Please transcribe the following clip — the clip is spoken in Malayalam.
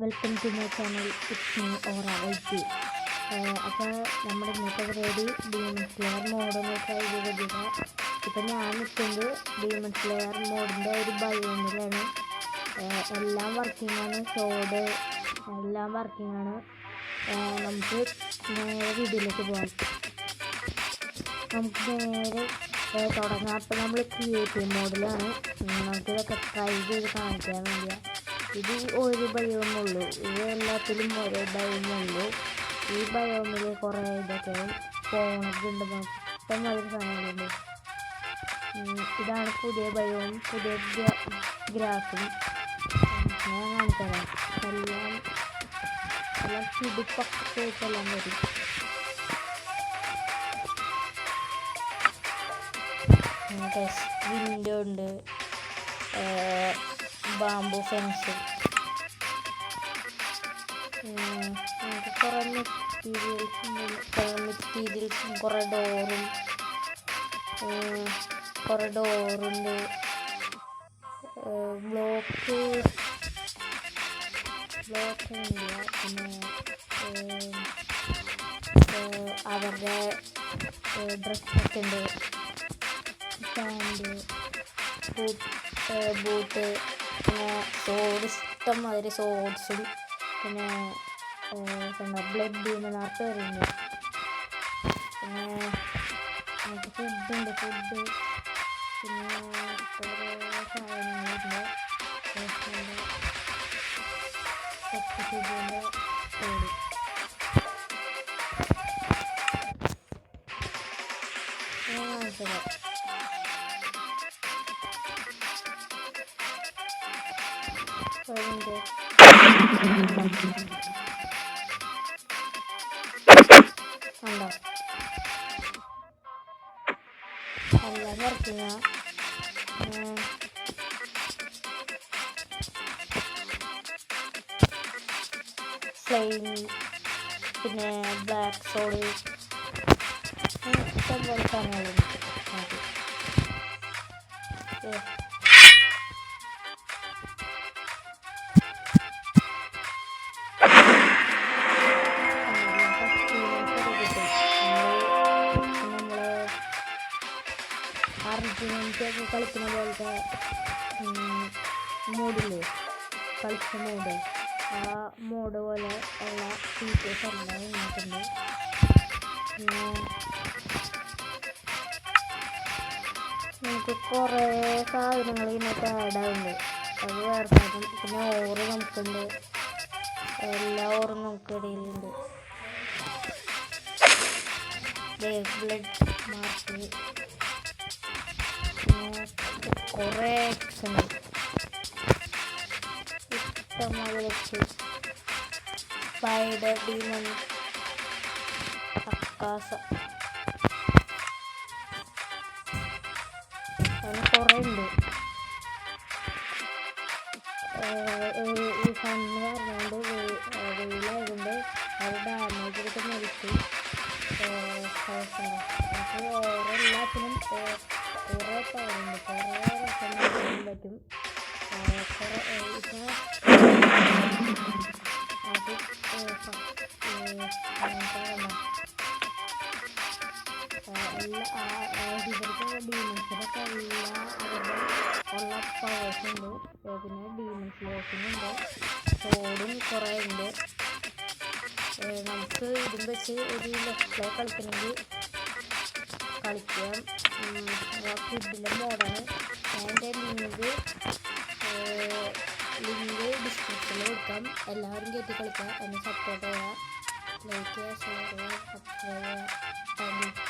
Welcome to my channel. It's me ഓറ വൈറ്റി. അപ്പോൾ നമ്മുടെ ഇന്നത്തെ പരിപാടി ഡീമൺ സ്ലെയർ മോഡൊന്ന് ട്രൈ ചെയ്തിട്ട് ഇപ്പം ഞാൻ നിൽക്കുന്നത് ഡീമൺ സ്ലെയർ മോഡിൻ്റെ ഒരു ബയോമിലാണ്. എല്ലാം വർക്കിംഗ് ആണ്, സോഡ് എല്ലാം വർക്കിംഗ് ആണ്. നമുക്ക് നേരെ വീഡിയോയിലേക്ക് പോകാം. നമുക്ക് നേരെ തുടങ്ങാം. അപ്പോൾ നമ്മൾ ക്രിയേറ്റീവ് മോഡിലാണ്. നമുക്കിതൊക്കെ ട്രൈ ചെയ്ത് കാണിക്കാൻ വേണ്ടിയാണ്. ഇത് ഒരു ബയോമുള്ളൂ, ഇത് എല്ലാത്തിലും ഓരോ ബയോമുള്ളൂ. ഈ ബയോമിൽ കുറേ ഇതൊക്കെ ഫോണൊക്കെ ഉണ്ട്. ഇഷ്ടം ഒരു സാധനങ്ങളുണ്ട്. ഇതാണ് പുതിയ ബയോം, പുതിയ ഗ്രാഫും ഞാൻ കാണിച്ചുതരാം. എല്ലാം പിടിപ്പൊക്കെല്ലാം വരും. വിൻഡോ ഉണ്ട്, ബാംബു ഫെൻസ്, നമുക്ക് കുറേ മെറ്റീരിയൽസും കുറേ ഡോറുണ്ട്, ബ്ലോക്ക് ഇല്ല. പിന്നെ അവരുടെ ഡ്രസ്സൊക്കെ ഉണ്ട്, പാൻറ്, ബൂട്ട്, പിന്നെ സോഡ്, ഇഷ്ടംമാതിരി സോഡ്സും, പിന്നെ ബ്ലഡ് നേരത്തെ വരുന്നുണ്ട്. പിന്നെ നമുക്ക് ഫുഡ്, പിന്നെ കുറേ സാധനങ്ങളുണ്ട്. സോഡ് കണ്ടോ, എല്ലാം വർക്കിങ്ങാ. ഫ്ലെയിം, പിന്നെ ബ്ലാക്ക് സോഡ്, ഇഷ്ടംപോലെ സാധനങ്ങളുണ്ട്. അർജുനൊക്കെ കളിക്കുന്ന പോലത്തെ മോഡില്ലേ, കളിച്ച മോഡ്, ആ മോഡ് പോലെ ഉള്ള ഫീച്ചേഴ്സ് എല്ലാം ഇതിനകത്തുണ്ട്. പിന്നെ നമുക്ക് കുറേ സാധനങ്ങൾ ഇതിനകത്ത് ആഡാവുണ്ട്, അത് വേറെ സാധനം. പിന്നെ ഓറ് നമുക്കുണ്ട്, എല്ലാ ഓറും നമുക്ക് ഇടയിലുണ്ട്. ബ്ലഡ് മാർക്ക്, കുറേ ഉണ്ട്, ഇഷ്ടംമാതിരി സ്പൈഡർ, ഡീമൺ, അക്കാസ, അങ്ങനെ കുറേ ഉണ്ട്. ഈ ഫണ്ട് പറഞ്ഞുകൊണ്ട് വെയിലായതുകൊണ്ട് അത് ഡാമേജ് ഒക്കെ മരിച്ചു. നമുക്ക് ഓരെല്ലാത്തിനും കുറേ പവറുണ്ട്, കുറേ രസം പറ്റും. കുറേ ഇപ്പം അത് ഇവർക്ക് ഡീമൺസിനൊക്കെ എല്ലാ അവരുടെ ഉള്ള പവേഴ്സുണ്ട്. പിന്നെ ഡീമൺസ് ലോക്കിനുണ്ട്, സോഡും കുറേ ഉണ്ട്. നമുക്ക് ഇതും വെച്ച് ഒരു ലെഫ്റ്റ് കളിക്കണമെങ്കിൽ കളിക്കാം. ഫുഡിൻ്റെ മോഡാണ്. അതിൻ്റെ ലിങ്ക് ഡിസ്ക്രിപ്ഷനിൽ കൊടുക്കാം. എല്ലാവരും കയറ്റി കളിക്കാം. എന്നെ സപ്പോർട്ട് ചെയ്യുക, ലൈക്ക് ചെയ്യുക, ഷെയർ ചെയ്യുക, സബ്സ്ക്രൈബ് ചെയ്യുക. Thank you.